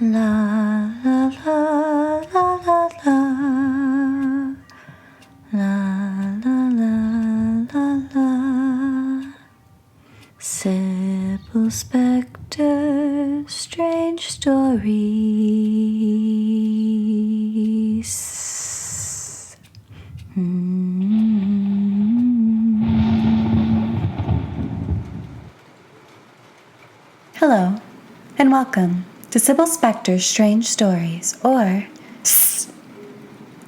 La la la la la la la la la la la. Sybel Specter, strange stories. Hello, and welcome to Sybel Specter's Strange Stories, or SSSS.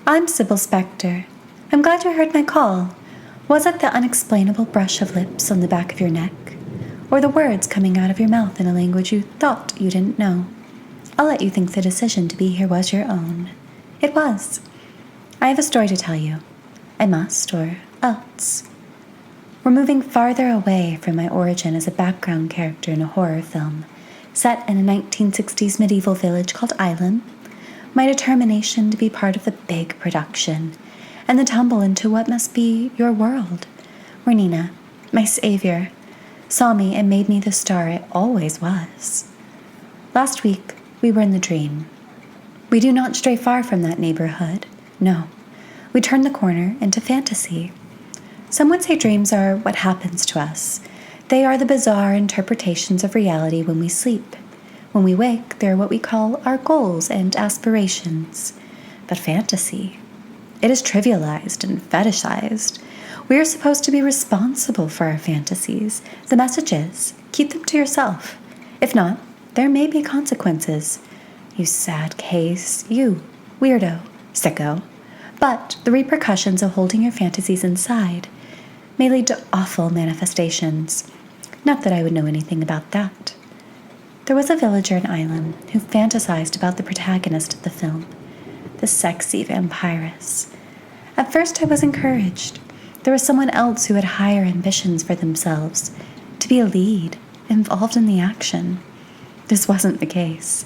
I'm Sybel Specter. I'm glad you heard my call. Was it the unexplainable brush of lips on the back of your neck, or the words coming out of your mouth in a language you thought you didn't know? I'll let you think the decision to be here was your own. It was. I have a story to tell you. I must, or else. We're moving farther away from my origin as a background character in a horror film, set in a 1960s medieval village called Island, my determination to be part of the big production, and the tumble into what must be your world, where Nina, my savior, saw me and made me the star I always was. Last week, we were in the dream. We do not stray far from that neighborhood. No, we turn the corner into fantasy. Some would say dreams are what happens to us. They are the bizarre interpretations of reality when we sleep. When we wake, they're what we call our goals and aspirations. But fantasy, it is trivialized and fetishized. We are supposed to be responsible for our fantasies. The message is, keep them to yourself. If not, there may be consequences. You sad case, you weirdo, sicko. But the repercussions of holding your fantasies inside may lead to awful manifestations. Not that I would know anything about that. There was a villager in Island who fantasized about the protagonist of the film, the sexy vampiress. At first I was encouraged. There was someone else who had higher ambitions for themselves, to be a lead, involved in the action. This wasn't the case.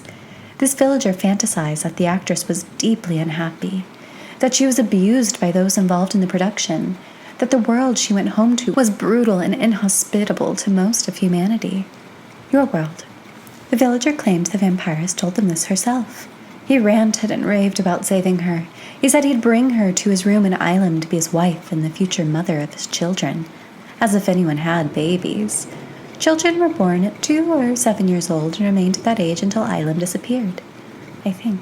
This villager fantasized that the actress was deeply unhappy, that she was abused by those involved in the production, that the world she went home to was brutal and inhospitable to most of humanity. Your world. The villager claimed the vampiress told them this herself. He ranted and raved about saving her. He said he'd bring her to his room in Island to be his wife and the future mother of his children, as if anyone had babies. Children were born at 2 or 7 years old and remained at that age until Island disappeared, I think.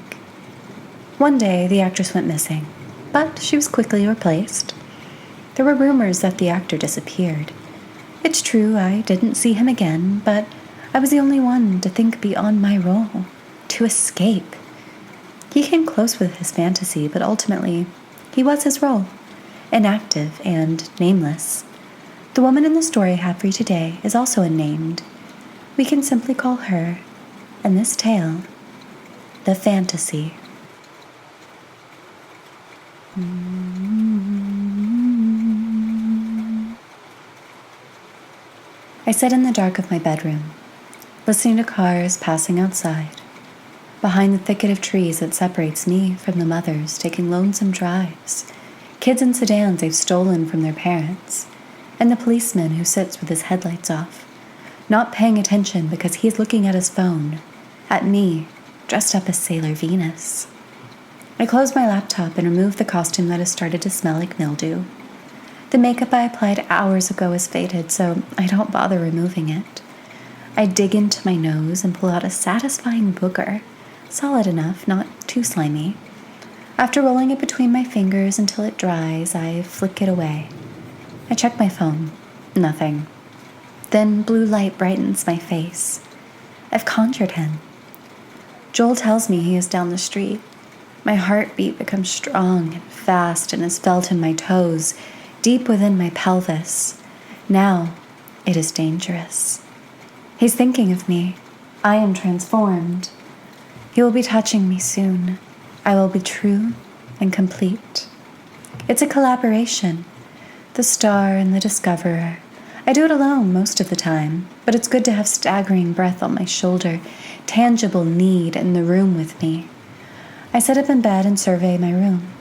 One day, the actress went missing, but she was quickly replaced. There were rumors that the actor disappeared. It's true, I didn't see him again, but I was the only one to think beyond my role, to escape. He came close with his fantasy, but ultimately, he was his role, inactive and nameless. The woman in the story I have for you today is also unnamed. We can simply call her, in this tale, the fantasy. I sat in the dark of my bedroom, listening to cars passing outside, behind the thicket of trees that separates me from the mothers taking lonesome drives, kids in sedans they've stolen from their parents, and the policeman who sits with his headlights off, not paying attention because he's looking at his phone, at me, dressed up as Sailor Venus. I closed my laptop and removed the costume that has started to smell like mildew. The makeup I applied hours ago is faded, so I don't bother removing it. I dig into my nose and pull out a satisfying booger, solid enough, not too slimy. After rolling it between my fingers until it dries, I flick it away. I check my phone. Nothing. Then blue light brightens my face. I've conjured him. Joel tells me he is down the street. My heartbeat becomes strong and fast and is felt in my toes, deep within my pelvis. Now, it is dangerous. He's thinking of me. I am transformed. He will be touching me soon. I will be true and complete. It's a collaboration. The star and the discoverer. I do it alone most of the time, but it's good to have staggering breath on my shoulder, tangible need in the room with me. I sit up in bed and survey my room.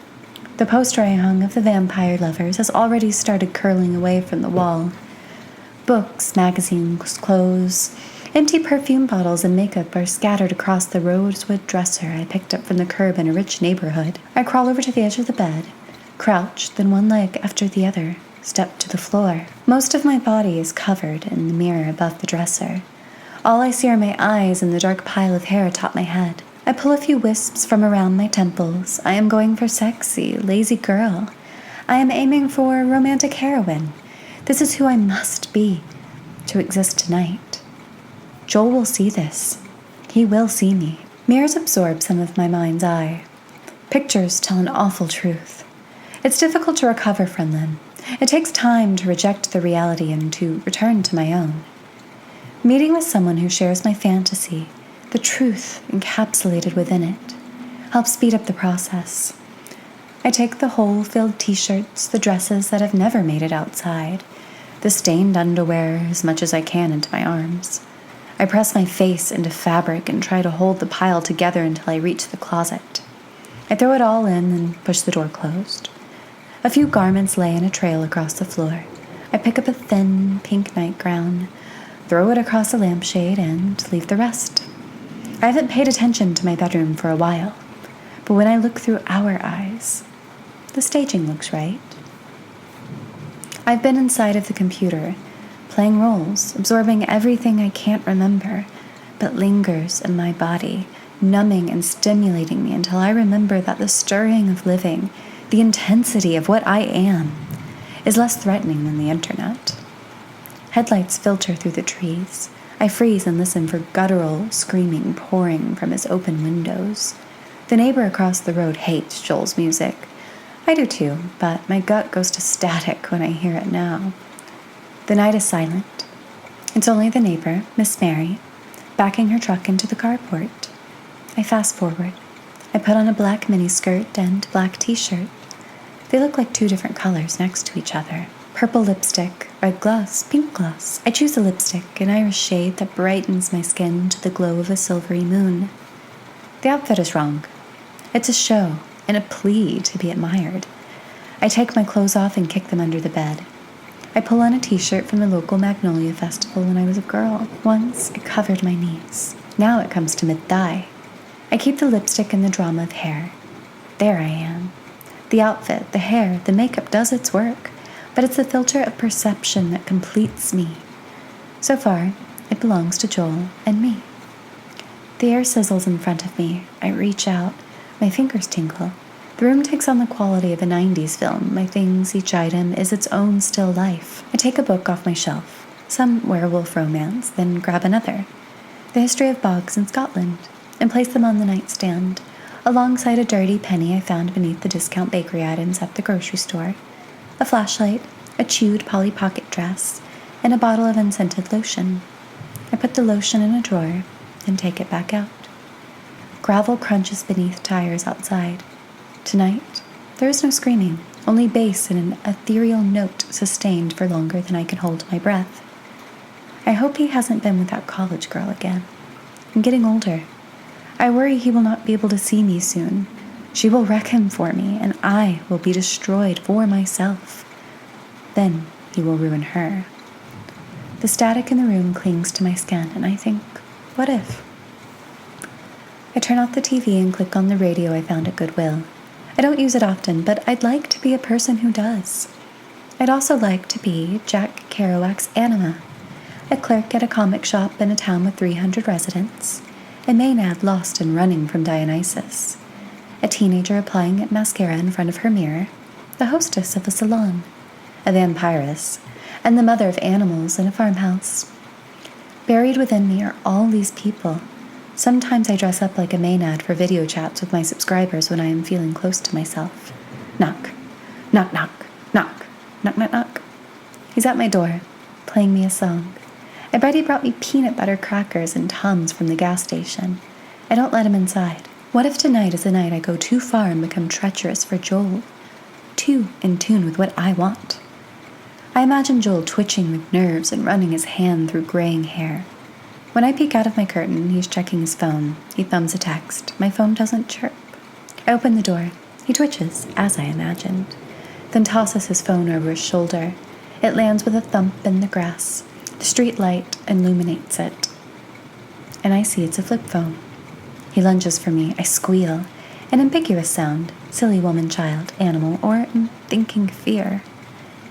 The poster I hung of the vampire lovers has already started curling away from the wall. Books, magazines, clothes. Empty perfume bottles and makeup are scattered across the rosewood dresser I picked up from the curb in a rich neighborhood. I crawl over to the edge of the bed, crouch, then one leg after the other, step to the floor. Most of my body is covered in the mirror above the dresser. All I see are my eyes and the dark pile of hair atop my head. I pull a few wisps from around my temples. I am going for sexy, lazy girl. I am aiming for romantic heroine. This is who I must be to exist tonight. Joel will see this. He will see me. Mirrors absorb some of my mind's eye. Pictures tell an awful truth. It's difficult to recover from them. It takes time to reject the reality and to return to my own. Meeting with someone who shares my fantasy, the truth encapsulated within it, helps speed up the process. I take the hole-filled t-shirts, the dresses that have never made it outside, the stained underwear as much as I can into my arms. I press my face into fabric and try to hold the pile together until I reach the closet. I throw it all in and push the door closed. A few garments lay in a trail across the floor. I pick up a thin, pink nightgown, throw it across a lampshade, and leave the rest. I haven't paid attention to my bedroom for a while, but when I look through our eyes, the staging looks right. I've been inside of the computer, playing roles, absorbing everything I can't remember, but lingers in my body, numbing and stimulating me until I remember that the stirring of living, the intensity of what I am, is less threatening than the internet. Headlights filter through the trees. I freeze and listen for guttural screaming pouring from his open windows. The neighbor across the road hates Joel's music. I do too, but my gut goes to static when I hear it now. The night is silent. It's only the neighbor, Miss Mary, backing her truck into the carport. I fast forward. I put on a black miniskirt and black t-shirt. They look like two different colors next to each other. Purple lipstick, red gloss, pink gloss. I choose a lipstick, an iris shade that brightens my skin to the glow of a silvery moon. The outfit is wrong. It's a show and a plea to be admired. I take my clothes off and kick them under the bed. I pull on a t-shirt from the local Magnolia Festival when I was a girl. Once, it covered my knees. Now it comes to mid-thigh. I keep the lipstick and the drama of hair. There I am. The outfit, the hair, the makeup does its work, but it's the filter of perception that completes me. So far, it belongs to Joel and me. The air sizzles in front of me. I reach out. My fingers tingle. The room takes on the quality of a 90s film. My things, each item, is its own still life. I take a book off my shelf, some werewolf romance, then grab another, the history of bogs in Scotland, and place them on the nightstand, alongside a dirty penny I found beneath the discount bakery items at the grocery store, a flashlight, a chewed Polly Pocket dress, and a bottle of unscented lotion. I put the lotion in a drawer and take it back out. Gravel crunches beneath tires outside. Tonight, there is no screaming, only bass and an ethereal note sustained for longer than I can hold my breath. I hope he hasn't been with that college girl again. I'm getting older. I worry he will not be able to see me soon. She will wreck him for me, and I will be destroyed for myself. Then he will ruin her. The static in the room clings to my skin, and I think, what if? I turn off the TV and click on the radio I found at Goodwill. I don't use it often, but I'd like to be a person who does. I'd also like to be Jack Kerouac's Anima, a clerk at a comic shop in a town with 300 residents, a Maenad lost and running from Dionysus, a teenager applying mascara in front of her mirror, the hostess of a salon, a vampiress, and the mother of animals in a farmhouse. Buried within me are all these people. Sometimes I dress up like a Maenad for video chats with my subscribers when I am feeling close to myself. Knock. Knock, knock, knock. Knock, knock, knock. He's at my door, playing me a song. I bet he brought me peanut butter crackers and Tums from the gas station. I don't let him inside. What if tonight is the night I go too far and become treacherous for Joel? Too in tune with what I want. I imagine Joel twitching with nerves and running his hand through graying hair. When I peek out of my curtain, he's checking his phone. He thumbs a text. My phone doesn't chirp. I open the door. He twitches, as I imagined, then tosses his phone over his shoulder. It lands with a thump in the grass. The street light illuminates it. and I see it's a flip phone. He lunges for me. I squeal. An ambiguous sound, silly woman, child, animal, or thinking fear.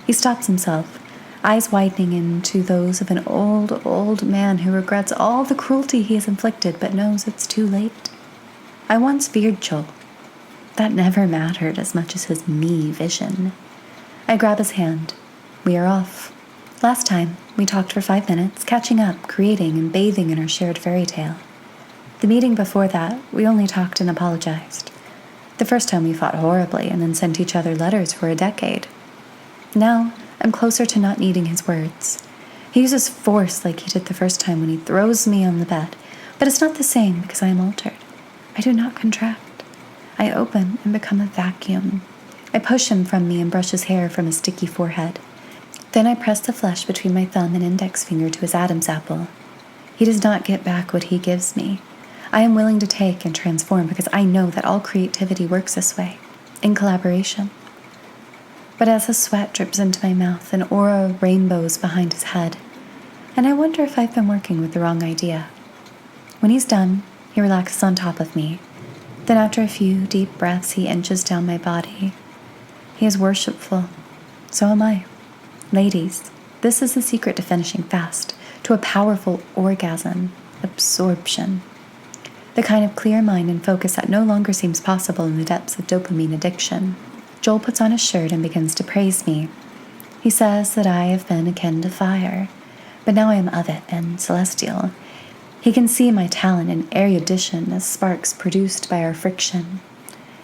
He stops himself, eyes widening into those of an old man who regrets all the cruelty he has inflicted but knows it's too late. I once feared Joel. That never mattered as much as his me vision. I grab his hand. We are off. Last time, we talked for 5 minutes, catching up, creating, and bathing in our shared fairy tale. The meeting before that, we only talked and apologized. The first time we fought horribly and then sent each other letters for a decade. Now, I'm closer to not needing his words. He uses force like he did the first time when he throws me on the bed, but it's not the same because I am altered. I do not contract. I open and become a vacuum. I push him from me and brush his hair from his sticky forehead. Then I press the flesh between my thumb and index finger to his Adam's apple. He does not get back what he gives me. I am willing to take and transform because I know that all creativity works this way, in collaboration. But as his sweat drips into my mouth, an aura rainbows behind his head, and I wonder if I've been working with the wrong idea. When he's done, he relaxes on top of me. Then after a few deep breaths, he inches down my body. He is worshipful. So am I. Ladies, this is the secret to finishing fast, to a powerful orgasm, absorption. The kind of clear mind and focus that no longer seems possible in the depths of dopamine addiction. Joel puts on his shirt and begins to praise me. He says that I have been akin to fire, but now I am of it and celestial. He can see my talent and erudition as sparks produced by our friction.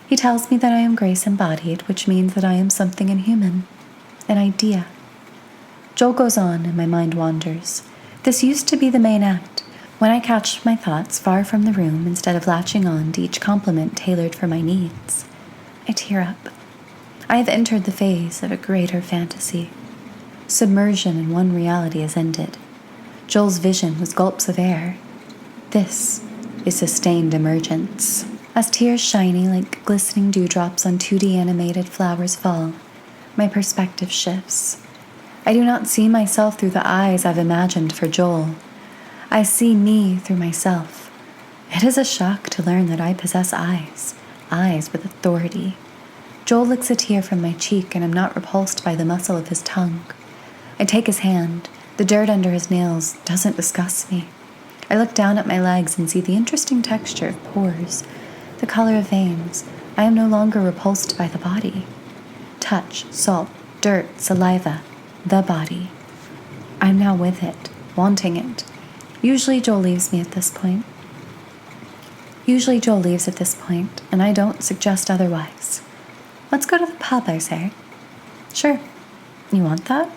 He tells me that I am grace embodied, which means that I am something inhuman, an idea. Joel goes on and my mind wanders. This used to be the main act, when I catch my thoughts far from the room instead of latching on to each compliment tailored for my needs. I tear up. I have entered the phase of a greater fantasy. Submersion in one reality has ended. Joel's vision was gulps of air. This is sustained emergence. As tears shiny like glistening dewdrops on 2D animated flowers fall, my perspective shifts. I do not see myself through the eyes I've imagined for Joel. I see me through myself. It is a shock to learn that I possess eyes with authority. Joel licks a tear from my cheek, and I'm not repulsed by the muscle of his tongue. I take his hand. The dirt under his nails doesn't disgust me. I look down at my legs and see the interesting texture of pores, the color of veins. I am no longer repulsed by the body. Touch, salt, dirt, saliva, the body. I'm now with it, wanting it. Usually Joel leaves at this point, and I don't suggest otherwise. Let's go to the pub, I say. Sure. You want that?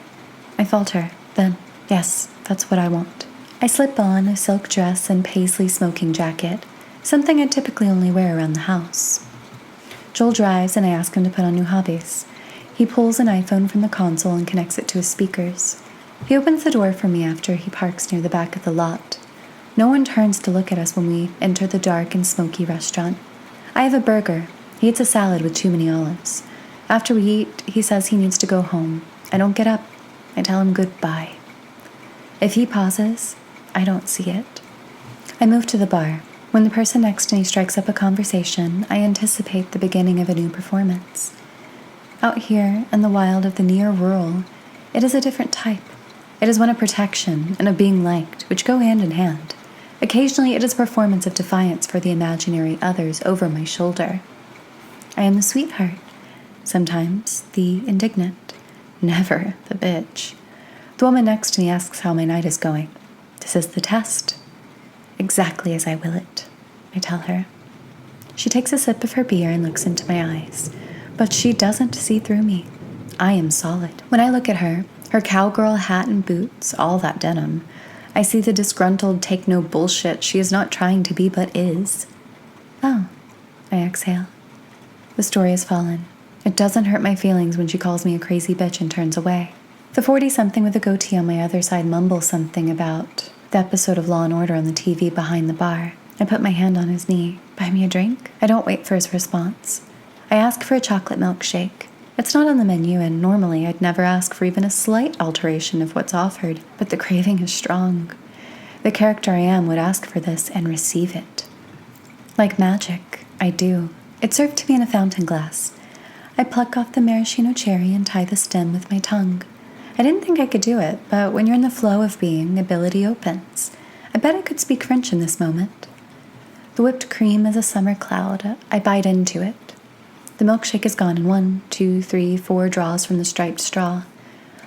I falter. Then, yes, that's what I want. I slip on a silk dress and paisley smoking jacket, something I typically only wear around the house. Joel drives, and I ask him to put on new hobbies. He pulls an iPhone from the console and connects it to his speakers. He opens the door for me after he parks near the back of the lot. No one turns to look at us when we enter the dark and smoky restaurant. I have a burger. He eats a salad with too many olives. After we eat, he says he needs to go home. I don't get up. I tell him goodbye. If he pauses, I don't see it. I move to the bar. When the person next to me strikes up a conversation, I anticipate the beginning of a new performance. Out here, in the wild of the near rural, it is a different type. It is one of protection and of being liked, which go hand in hand. Occasionally, it is a performance of defiance for the imaginary others over my shoulder. I am the sweetheart, sometimes the indignant, never the bitch. The woman next to me asks how my night is going. This is the test. Exactly as I will it, I tell her. She takes a sip of her beer and looks into my eyes, but she doesn't see through me. I am solid. When I look at her cowgirl hat and boots, all that denim, I see the disgruntled take no bullshit she is not trying to be but is. Oh, I exhale. The story has fallen. It doesn't hurt my feelings when she calls me a crazy bitch and turns away. The 40-something with a goatee on my other side mumbles something about the episode of Law & Order on the TV behind the bar. I put my hand on his knee. Buy me a drink? I don't wait for his response. I ask for a chocolate milkshake. It's not on the menu, and normally I'd never ask for even a slight alteration of what's offered, but the craving is strong. The character I am would ask for this and receive it. Like magic, I do. It's served to me in a fountain glass. I pluck off the maraschino cherry and tie the stem with my tongue. I didn't think I could do it, but when you're in the flow of being, ability opens. I bet I could speak French in this moment. The whipped cream is a summer cloud. I bite into it. The milkshake is gone in 1, 2, 3, 4 draws from the striped straw.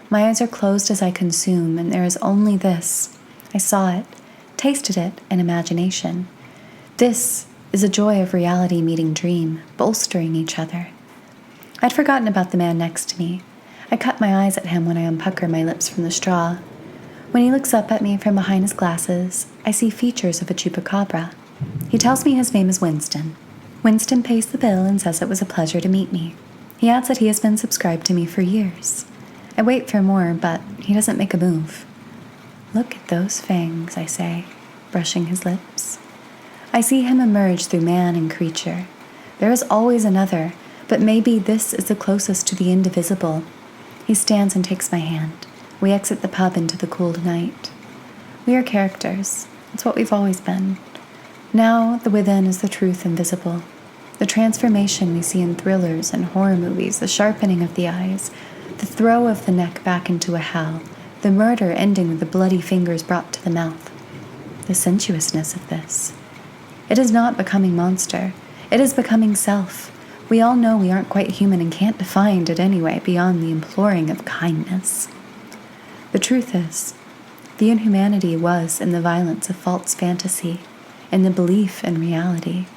My eyes are closed as I consume, and there is only this. I saw it, tasted it in imagination. This is a joy of reality meeting dream, bolstering each other. I'd forgotten about the man next to me. I cut my eyes at him when I unpucker my lips from the straw. When he looks up at me from behind his glasses, I see features of a chupacabra. He tells me his name is Winston. Winston pays the bill and says it was a pleasure to meet me. He adds that he has been subscribed to me for years. I wait for more, but he doesn't make a move. Look at those fangs, I say, brushing his lips. I see him emerge through man and creature. There is always another, but maybe this is the closest to the indivisible. He stands and takes my hand. We exit the pub into the cool night. We are characters. It's what we've always been. Now the within is the truth invisible. The transformation we see in thrillers and horror movies, the sharpening of the eyes, the throw of the neck back into a howl, the murder ending with the bloody fingers brought to the mouth. The sensuousness of this. It is not becoming monster. It is becoming self. We all know we aren't quite human and can't define it anyway beyond the imploring of kindness. The truth is, the inhumanity was in the violence of false fantasy, in the belief in reality.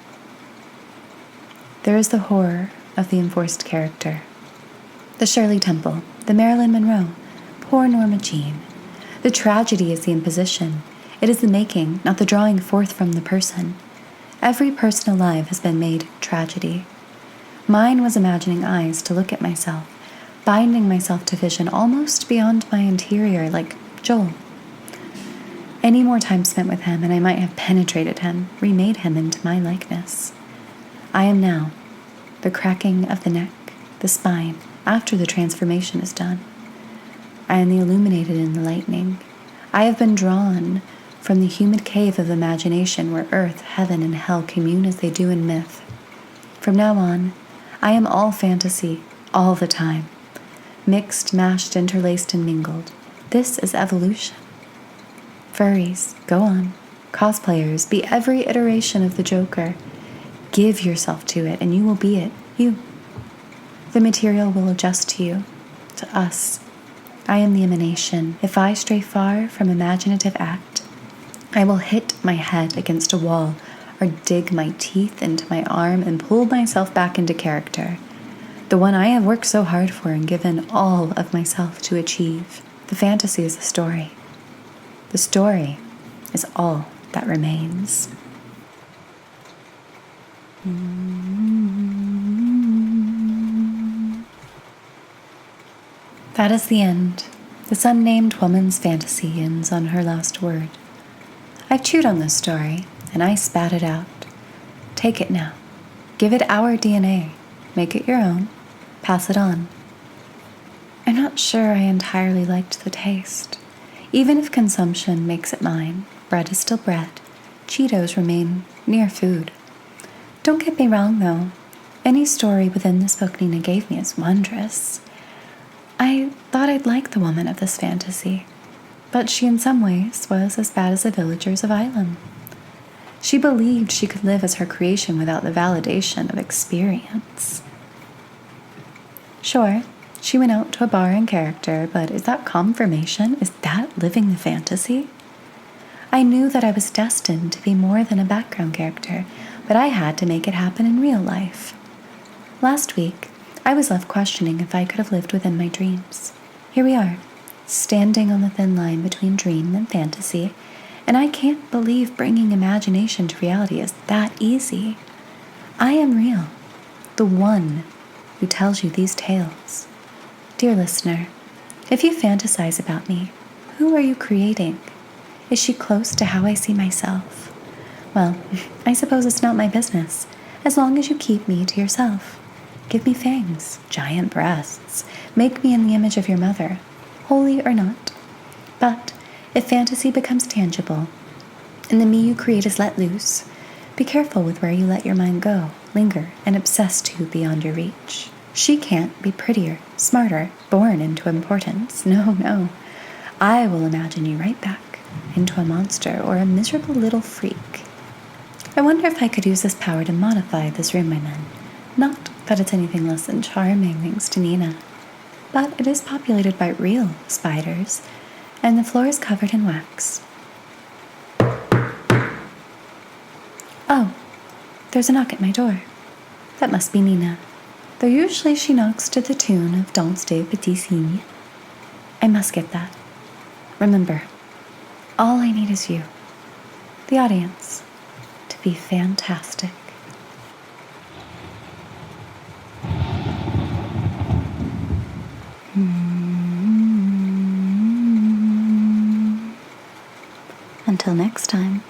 There is the horror of the enforced character. The Shirley Temple, the Marilyn Monroe, poor Norma Jean. The tragedy is the imposition. It is the making, not the drawing forth from the person. Every person alive has been made tragedy. Mine was imagining eyes to look at myself, binding myself to vision almost beyond my interior, like Joel. Any more time spent with him, and I might have penetrated him, remade him into my likeness. I am now the cracking of the neck, the spine, after the transformation is done. I am the illuminated in the lightning. I have been drawn from the humid cave of imagination where earth, heaven, and hell commune as they do in myth. From now on, I am all fantasy, all the time. Mixed, mashed, interlaced, and mingled. This is evolution. Furries, go on. Cosplayers, be every iteration of the Joker. Give yourself to it, and you will be it, you. The material will adjust to you, to us. I am the emanation. If I stray far from imaginative act, I will hit my head against a wall or dig my teeth into my arm and pull myself back into character, the one I have worked so hard for and given all of myself to achieve. The fantasy is the story. The story is all that remains. That is the end. This unnamed woman's fantasy ends on her last word. I've chewed on this story, and I spat it out. Take it now. Give it our DNA. Make it your own. Pass it on. I'm not sure I entirely liked the taste. Even if consumption makes it mine, bread is still bread. Cheetos remain near food. Don't get me wrong, though. Any story within this book Nina gave me is wondrous. I thought I'd like the woman of this fantasy, but she in some ways was as bad as the villagers of Ilum. She believed she could live as her creation without the validation of experience. Sure, she went out to a bar in character, but is that confirmation? Is that living the fantasy? I knew that I was destined to be more than a background character, but I had to make it happen in real life. Last week, I was left questioning if I could have lived within my dreams. Here we are, standing on the thin line between dream and fantasy, and I can't believe bringing imagination to reality is that easy. I am real, the one who tells you these tales. Dear listener, if you fantasize about me, who are you creating? Is she close to how I see myself? Well, I suppose it's not my business, as long as you keep me to yourself. Give me fangs, giant breasts, make me in the image of your mother, holy or not. But if fantasy becomes tangible, And the me you create is let loose. Be careful with where you let your mind go, linger, and obsess to beyond your reach. She can't be prettier, smarter, born into importance. No, no. I will imagine you right back into a monster or a miserable little freak. I wonder if I could use this power to modify this room I'm in. Not that it's anything less than charming thanks to Nina, but it is populated by real spiders, and the floor is covered in wax. Oh, there's a knock at my door. That must be Nina, though usually she knocks to the tune of Danse des Petits Cygnes. I must get that. Remember, all I need is you, the audience, to be fantastic. Until next time.